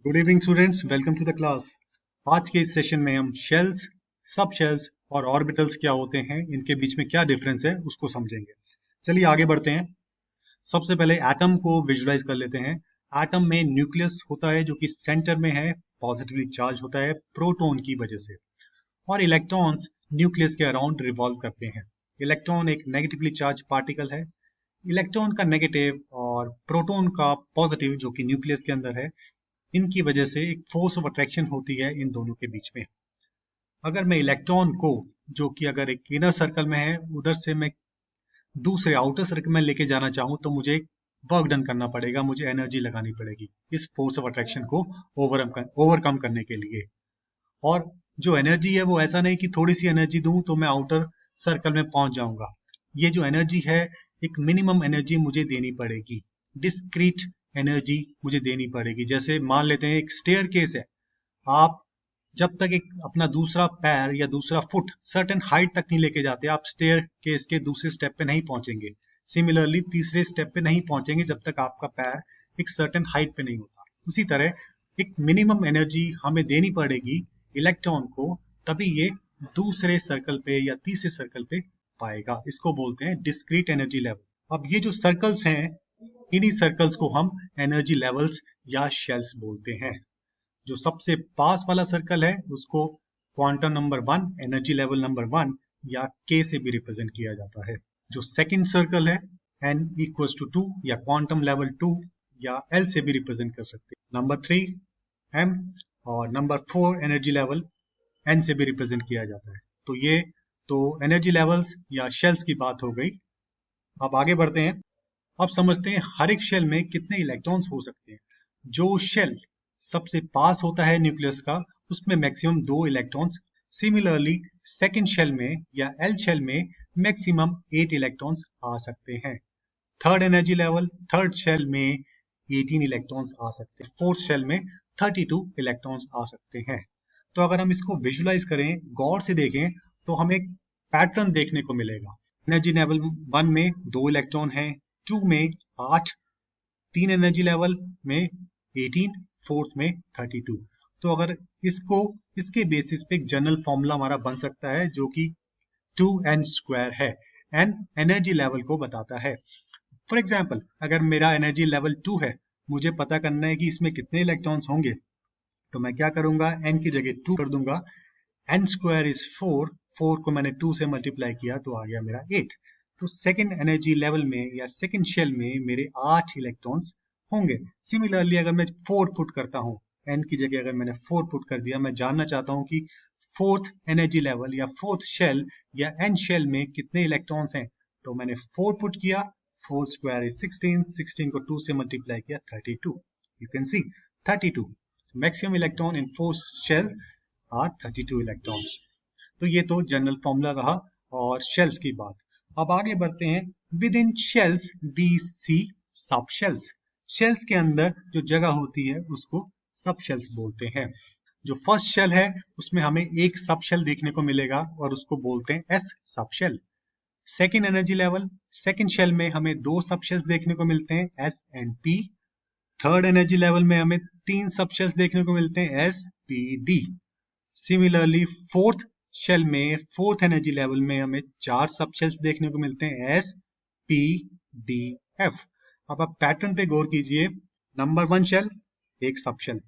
Good evening students, welcome to the class. आज के इस सेशन में हम शेल्स, सब शेल्स और ऑर्बिटल्स क्या होते हैं, इनके बीच में क्या डिफरेंस है उसको समझेंगे। चलिए आगे बढ़ते हैं। सबसे पहले एटम को विजुलाइज कर लेते हैं। एटम में न्यूक्लियस होता है जो कि सेंटर में है, पॉजिटिवली चार्ज होता है प्रोटॉन की वजह से, और इलेक्ट्रॉन्स न्यूक्लियस के अराउंड रिवॉल्व करते हैं। इलेक्ट्रॉन एक नेगेटिवली चार्ज पार्टिकल है। इलेक्ट्रॉन का नेगेटिव और प्रोटॉन का पॉजिटिव जो कि न्यूक्लियस के अंदर है, इनकी वजह से एक फोर्स ऑफ अट्रैक्शन होती है इन दोनों के बीच में। अगर मैं इलेक्ट्रॉन को, जो कि अगर एक इनर सर्कल में है, उधर से मैं दूसरे आउटर सर्कल में लेके जाना चाहूँ तो मुझे वर्क डन करना पड़ेगा, मुझे एनर्जी लगानी पड़ेगी इस फोर्स ऑफ अट्रैक्शन को ओवरकम करने के लिए। और जो एनर्जी है वो ऐसा नहीं कि थोड़ी सी एनर्जी दूं तो मैं आउटर सर्कल में पहुंच जाऊंगा। ये जो एनर्जी है, एक मिनिमम एनर्जी मुझे देनी पड़ेगी, डिस्क्रीट एनर्जी मुझे देनी पड़ेगी। जैसे मान लेते हैं एक स्टेयर केस है, आप जब तक एक अपना दूसरा पैर या दूसरा फुट सर्टेन हाइट तक नहीं लेके जाते, आप स्टेयर केस के दूसरे स्टेप पे नहीं पहुंचेंगे। सिमिलरली तीसरे स्टेप पे नहीं पहुंचेंगे जब तक आपका पैर एक सर्टेन हाइट पे नहीं होता। उसी तरह एक मिनिमम एनर्जी हमें देनी पड़ेगी इलेक्ट्रॉन को, तभी ये दूसरे सर्कल पे या तीसरे सर्कल पे पाएगा। इसको बोलते हैं डिस्क्रीट एनर्जी लेवल। अब ये जो सर्कल्स हैं, इन्हीं सर्कल्स को हम एनर्जी लेवल्स या शेल्स बोलते हैं। जो सबसे पास वाला सर्कल है उसको quantum number 1, energy level number 1 या के से भी रिप्रेजेंट किया जाता है। जो सेकंड सर्कल है, n इक्वल्स टू 2 या क्वांटम लेवल 2 या L से भी रिप्रेजेंट कर सकते हैं। नंबर 3 m और नंबर 4 एनर्जी लेवल n से भी रिप्रेजेंट किया जाता है। तो ये तो एनर्जी लेवल्स या शेल्स की बात हो गई। अब आगे बढ़ते हैं। अब समझते हैं हर एक शेल में कितने इलेक्ट्रॉन्स हो सकते हैं। जो शेल सबसे पास होता है न्यूक्लियस का, उसमें maximum 2 electrons. Similarly second shell में या एल शेल में मैक्सिमम 8 इलेक्ट्रॉन्स आ सकते हैं। Third energy level, third shell में 18 इलेक्ट्रॉन्स आ सकते हैं। फोर्थ शेल में 32 इलेक्ट्रॉन्स आ सकते हैं। तो अगर हम इसको विजुलाइज करें, गौर से देखें, तो हमें एक पैटर्न देखने को मिलेगा। एनर्जी लेवल 1 में 2 इलेक्ट्रॉन है, 2 में 8, 3 एनर्जी लेवल में 18, फोर्थ में 32। तो अगर इसको इसके बेसिस पे एक जनरल फॉर्मूला हमारा बन सकता है जो कि 2n² है। n एनर्जी लेवल को बताता है। फॉर एग्जाम्पल, अगर मेरा एनर्जी लेवल 2 है, मुझे पता करना है कि इसमें कितने इलेक्ट्रॉन्स होंगे, तो मैं क्या करूंगा, n की जगह 2 कर दूंगा। n² इज 4, 4 को मैंने 2 से मल्टीप्लाई किया तो आ गया मेरा 8। तो सेकंड एनर्जी लेवल में या सेकंड शेल में मेरे 8 इलेक्ट्रॉन्स होंगे। सिमिलरली अगर मैं 4 पुट करता हूँ, n की जगह अगर मैंने 4 पुट कर दिया, मैं जानना चाहता हूँ कि फोर्थ एनर्जी लेवल या फोर्थ शेल या n शेल में कितने इलेक्ट्रॉन्स हैं, तो मैंने 4 पुट किया, 4² इज 16, 16 को 2 से मल्टीप्लाई किया 32। You can see 32 maximum electron in fourth shell are 32 electrons. तो ये तो जनरल फॉर्मूला रहा और शेल्स की बात। अब आगे बढ़ते हैं। Within shells we see sub shells. Shells के अंदर जो जगह होती है उसको सब शेल्स बोलते हैं। जो फर्स्ट शेल है उसमें हमें एक सब शेल देखने को मिलेगा और उसको बोलते हैं S sub shell. Second energy level, second shell में हमें 2 सब शेल्स देखने को मिलते हैं, S and P. Third energy level में हमें 3 सब शेल्स देखने को मिलते हैं, S P D. Similarly fourth shell में, फोर्थ एनर्जी लेवल में हमें 4 सब शेल्स देखने को मिलते हैं, एस पी डी एफ। अब आप पैटर्न पे गौर कीजिए। नंबर 1 शेल, एक sub shell.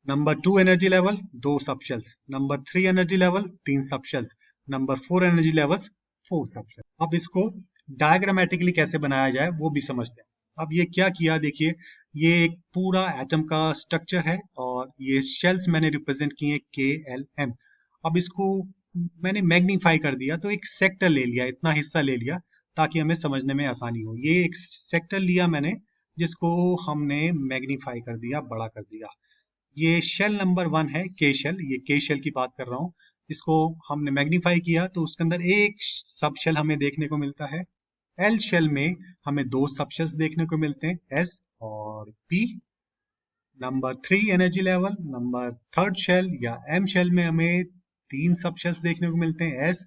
Number 2 energy level, 2 sub shells. Number 3 energy level, 3 sub shells. Number 4 energy levels, 4 sub shells. अब इसको डायग्रामेटिकली कैसे बनाया जाए वो भी समझते हैं। अब ये क्या किया, देखिए, ये एक पूरा एटम का स्ट्रक्चर है और ये शेल्स मैंने रिप्रेजेंट किए के एल एम। अब इसको मैंने मैग्नीफाई कर दिया, तो एक सेक्टर ले लिया, इतना हिस्सा ले लिया ताकि हमें समझने में आसानी हो। ये एक सेक्टर लिया मैंने जिसको हमने मैग्नीफाई कर दिया, बड़ा कर दिया। ये शेल नंबर 1 है, के शेल, ये के शेल की बात कर रहा हूँ। इसको हमने मैग्नीफाई किया तो उसके अंदर एक सब शेल हमें देखने को मिलता है। एल शेल में हमें 2 सब शेल्स देखने को मिलते हैं, एस और P. Number 3 energy level, number third shell या एम शेल में हमें 3 सब शेल्स देखने को मिलते हैं, S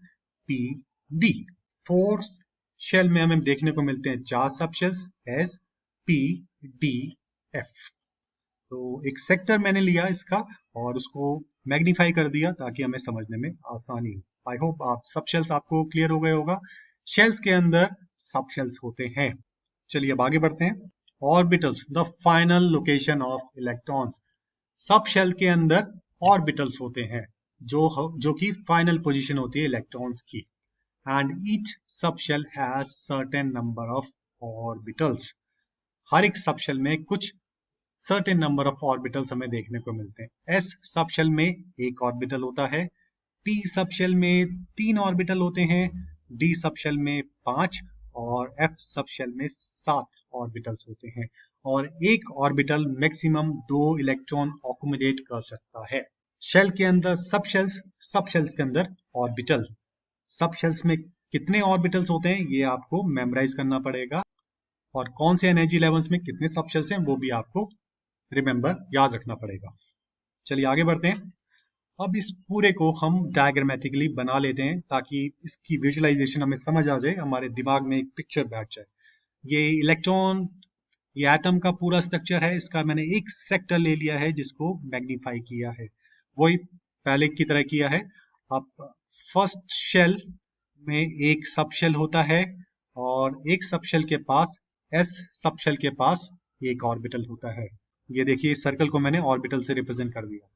P D. Fourth shell में हमें देखने को मिलते हैं 4 sub shells, S P D F. तो एक सेक्टर मैंने लिया इसका और उसको मैग्नीफाई कर दिया ताकि हमें समझने में आसानी हो। आई होप आप सब शेल्स आपको क्लियर हो गए होगा। शेल्स के अंदर सब शेल्स होते हैं। चलिए अब आगे बढ़ते हैं। Orbitals, the final location of electrons. Sub shell के अंदर ऑर्बिटल्स होते हैं जो कि फाइनल पोजीशन होती है इलेक्ट्रॉन्स की। And each sub shell has certain number of orbitals. हर एक सब शेल में कुछ सर्टेन नंबर ऑफ ऑर्बिटल्स हमें देखने को मिलते हैं। एस सब शेल में एक ऑर्बिटल होता है, पी सब शेल में 3 ऑर्बिटल होते हैं, डी सब शेल में 5 और एफ सब शेल में 7 ऑर्बिटल्स होते हैं। और एक ऑर्बिटल मैक्सिमम 2 इलेक्ट्रॉन अकोमोडेट कर सकता है। शेल के अंदर सब शेल्स के अंदर ऑर्बिटल। सब शेल्स में कितने ऑर्बिटल्स होते हैं ये आपको मेमोराइज करना पड़ेगा, और कौन से एनर्जी लेवल्स में कितने सब शेल्स हैं वो भी आपको रिमेंबर याद रखना पड़ेगा। चलिए आगे बढ़ते हैं। अब इस पूरे को हम डायग्रामेटिकली बना लेते हैं ताकि इसकी विजुअलाइजेशन हमें समझ आ जाए, हमारे दिमाग में एक पिक्चर बैठ जाए। ये इलेक्ट्रॉन, ये एटम का पूरा स्ट्रक्चर है। इसका मैंने एक सेक्टर ले लिया है जिसको मैग्नीफाई किया है, वही पहले की तरह किया है। अब फर्स्ट शेल में एक सब शेल होता है और एक सब शेल के पास, एस सब शेल के पास एक ऑर्बिटल होता है। ये देखिए इस सर्कल को मैंने ऑर्बिटल से रिप्रेजेंट कर दिया।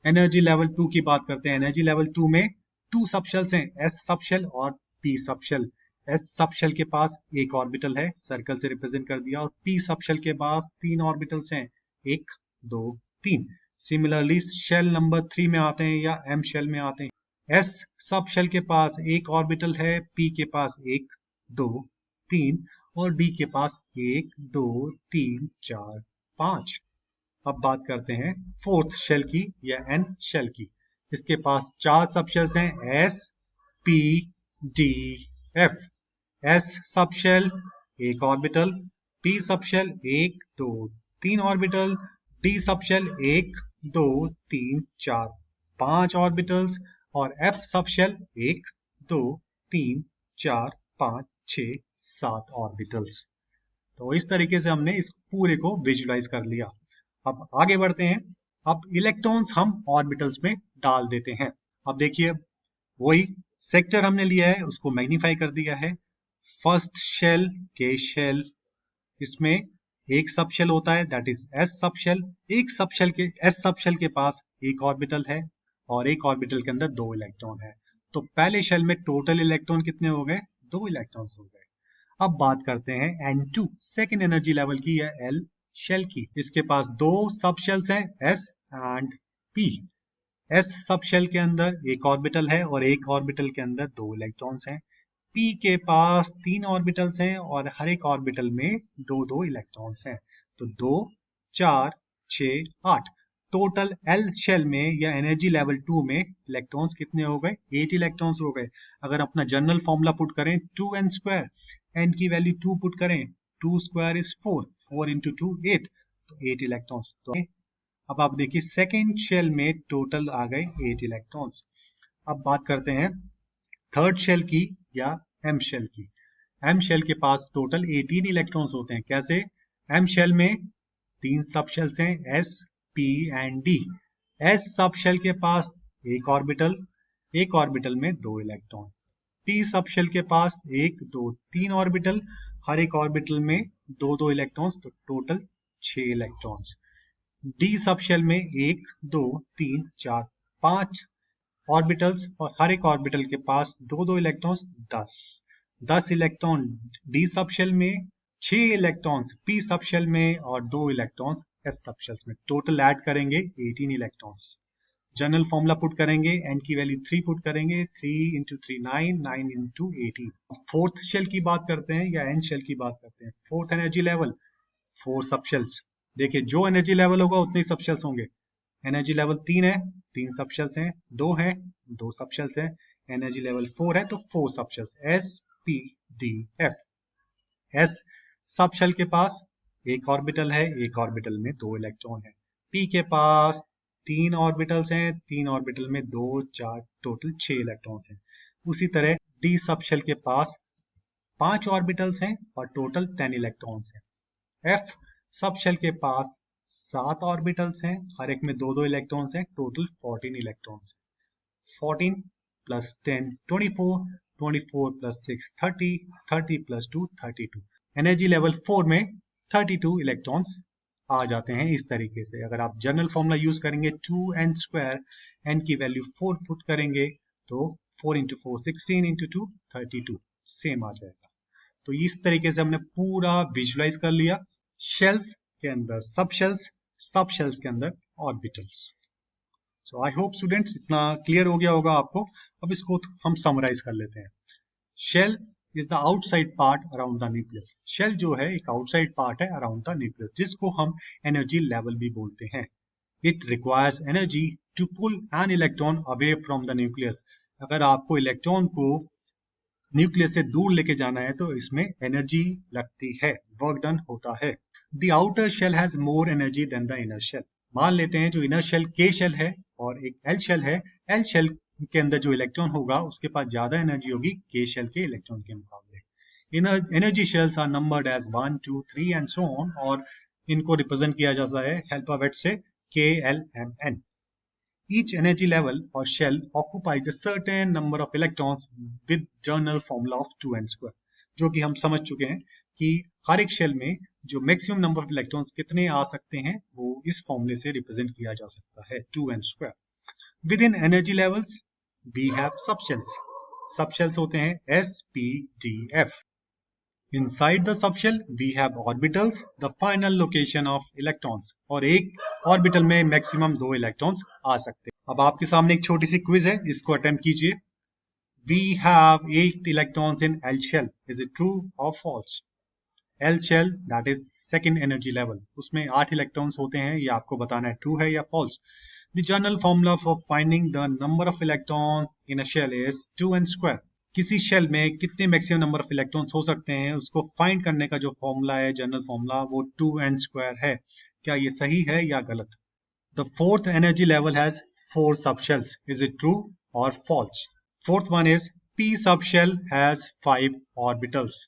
एनर्जी लेवल 2 की बात करते हैं। एनर्जी लेवल 2 में 2 सब शेल्स हैं, एस सब शेल और P sub shell. S sub shell के पास एक ऑर्बिटल है, सर्कल से रिप्रेजेंट कर दिया, और पी सब शेल के पास 3 ऑर्बिटल्स हैं, 1 2 3। सिमिलरली शेल नंबर 3 में आते हैं या एम शेल में आते हैं। एस सब शेल के पास एक ऑर्बिटल है, पी के पास 1 2 3 और डी के पास 1 2 3 4 5। अब बात करते हैं फोर्थ शेल की या एन शेल की। इसके पास 4 सब शेल्स हैं, S P D F. S sub shell एक orbital, P sub shell 1 2 3 orbital, D sub shell 1 2 3 4 5 orbitals, और एफ सब शेल 1 2 3 4 5 6 7 ऑर्बिटल्स। तो इस तरीके से हमने इस पूरे को विजुलाइज कर लिया। अब आगे बढ़ते हैं। अब इलेक्ट्रॉन्स हम ऑर्बिटल्स में डाल देते हैं। अब देखिए वही सेक्टर हमने लिया है, उसको मैग्नीफाई कर दिया है। फर्स्ट शेल के शेल, इसमें एक सब शेल होता है, that is S sub shell. एक सब शेल के एस सब शेल के पास एक ऑर्बिटल है और एक ऑर्बिटल के अंदर 2 इलेक्ट्रॉन है। तो पहले शेल में टोटल इलेक्ट्रॉन कितने हो गए? 2 इलेक्ट्रॉन्स हो गए। अब बात करते हैं N2 सेकेंड एनर्जी लेवल की या L शेल की। इसके पास 2 सब शेल्स हैं, S and P। S sub shell के अंदर एक ऑर्बिटल है और एक ऑर्बिटल के अंदर 2 इलेक्ट्रॉन्स हैं। P के पास 3 ऑर्बिटल्स हैं और हर एक ऑर्बिटल में 2 इलेक्ट्रॉन्स हैं। तो 2 4 6 8। टोटल L शेल में या एनर्जी लेवल 2 में इलेक्ट्रॉन्स कितने हो गए? 8 इलेक्ट्रॉन्स हो गए। अगर अपना जनरल फॉर्मूला पुट करें 2n स्क्वायर, n की वैल्यू 2 पुट करें, 2 स्क्वायर इज 4, 4 into 2 8, तो 8 इलेक्ट्रॉन्स। तो अब आप देखिए सेकेंड शेल में टोटल आ गए 8 इलेक्ट्रॉन्स। अब बात करते हैं थर्ड शेल की या एम शेल की। एम शेल के पास टोटल 18 इलेक्ट्रॉन्स होते हैं। कैसे? एम शेल में 3 सब शेल्स हैं, S P and D. S sub shell के पास एक ऑर्बिटल में 2 इलेक्ट्रॉन। पी सब शेल के पास 1 2 3 ऑर्बिटल, हर एक ऑर्बिटल में 2 इलेक्ट्रॉन्स, तो total 6 electrons. D sub shell में 1 2 3 4 5 ऑर्बिटल्स और हर एक ऑर्बिटल के पास 2 electrons, 10 electron D sub shell में, 6 इलेक्ट्रॉन्स पी सब शेल में और 2 इलेक्ट्रॉन्स एस सब शेल्स में। टोटल ऐड करेंगे 18 इलेक्ट्रॉन्स। जनरल फॉर्मूला पुट करेंगे, n की वैल्यू 3 पुट करेंगे, 3 into 3 9, 9 into 18। फोर्थ शेल की बात करते हैं या एन शेल की बात करते हैं। Fourth energy level 4 sub shells. देखिए जो एनर्जी लेवल होगा उतने सब शेल्स होंगे। एनर्जी लेवल 3 है, 3 सब शेल्स हैं, 2 है, 2 सब शेल्स हैं। एनर्जी लेवल 4 है तो 4 sub shells, S P D F. S sub shell के पास एक ऑर्बिटल है, एक ऑर्बिटल में 2 इलेक्ट्रॉन है। पी के पास 3 ऑर्बिटल्स हैं, 3 ऑर्बिटल में 2 4 टोटल 6 इलेक्ट्रॉन्स हैं। उसी तरह डी सब शेल के पास 5 ऑर्बिटल्स हैं और टोटल 10 इलेक्ट्रॉन्स हैं। एफ सब शेल के पास 7 ऑर्बिटल्स हैं, हर एक में 2-2 इलेक्ट्रॉन्स हैं, total 14 electrons. 14 plus 10 24, 24 plus 6 30, 30 plus 2 32। Energy level 4 में 32 इलेक्ट्रॉन्स आ जाते हैं इस तरीके से। अगर आप जनरल फॉर्मूला यूज करेंगे 2n², n की वैल्यू 4 पुट करेंगे तो 4 इंटू 4 16 इंटू 2 32 सेम आ जाएगा। तो इस तरीके से हमने पूरा विजुलाइज कर लिया। शेल्स के अंदर सब शेल्स के अंदर orbitals. So I hope students इतना क्लियर हो गया होगा आपको। अब इसको हम समराइज कर लेते हैं। Shell is the outside part around the nucleus. Shell जो है एक आउटसाइड पार्ट है अराउंड द न्यूक्लियस, जिसको हम एनर्जी लेवल भी बोलते हैं। It requires energy to pull an electron away from the nucleus. अगर आपको इलेक्ट्रॉन को न्यूक्लियस से दूर लेके जाना है तो इसमें एनर्जी लगती है, वर्क डन होता है। The outer shell has more energy than the inner shell. मान लेते हैं जो इनर शेल के शेल है और एक एल शेल है। एल शेल के अंदर जो इलेक्ट्रॉन होगा उसके पास ज्यादा एनर्जी होगी के शेल के इलेक्ट्रॉन के मुकाबले। Energy shells are numbered as 1 2 3 and so on, और इनको रिप्रेजेंट किया जाता है अल्फाबेट से KLMN। Each energy level or shell occupies a certain number of electrons with general formula of 2n², जो कि हम समझ चुके हैं कि हर एक शेल में जो मैक्सिमम नंबर ऑफ इलेक्ट्रॉन्स कितने आ सकते हैं वो इस फॉर्मूले से रिप्रेजेंट किया जा सकता है 2n²। Within energy levels we have subshells. Subshells होते हैं SPDF. Inside the subshell we have orbitals, the final location of electrons. और एक ऑर्बिटल में मैक्सिमम 2 इलेक्ट्रॉन्स आ सकते हैं। अब आपके सामने एक छोटी सी क्विज है, इसको अटेम्प्ट कीजिए। We have 8 electrons in L shell. Is it true or false? L shell that is second energy level, उसमें 8 इलेक्ट्रॉन्स होते हैं, ये आपको बताना है ट्रू है या false. The general formula for finding the number of electrons in a shell is 2n². किसी शेल में कितने मैक्सिमम नंबर ऑफ इलेक्ट्रॉन्स हो सकते हैं उसको फाइंड करने का जो फॉर्मूला है, जनरल फॉर्मूला, वो 2n² है। क्या ये सही है या गलत? The fourth energy level has 4 subshells. Is it true or false? Fourth one is P subshell has 5 orbitals.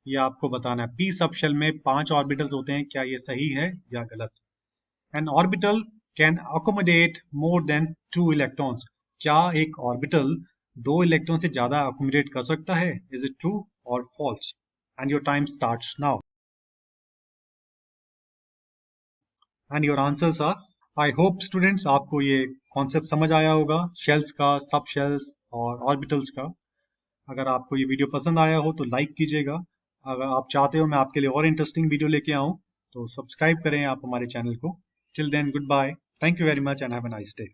ये आपको बताना है। P subshell में 5 ऑर्बिटल्स होते हैं, क्या ये सही है या गलत? An orbital can accommodate more than 2 electrons. क्या एक ऑर्बिटल 2 इलेक्ट्रॉन से ज्यादा अकोमोडेट कर सकता है? Is it true or false? And your time starts now. And your answers are, I hope students आपको ये कॉन्सेप्ट समझ आया होगा शेल्स का, सब शेल्स और ऑर्बिटल्स का। अगर आपको ये वीडियो पसंद आया हो तो लाइक कीजिएगा। अगर आप चाहते हो मैं आपके लिए और इंटरेस्टिंग वीडियो लेके आऊं तो सब्सक्राइब करें आप हमारे चैनल को। Till then, goodbye. Thank you very much and have a nice day.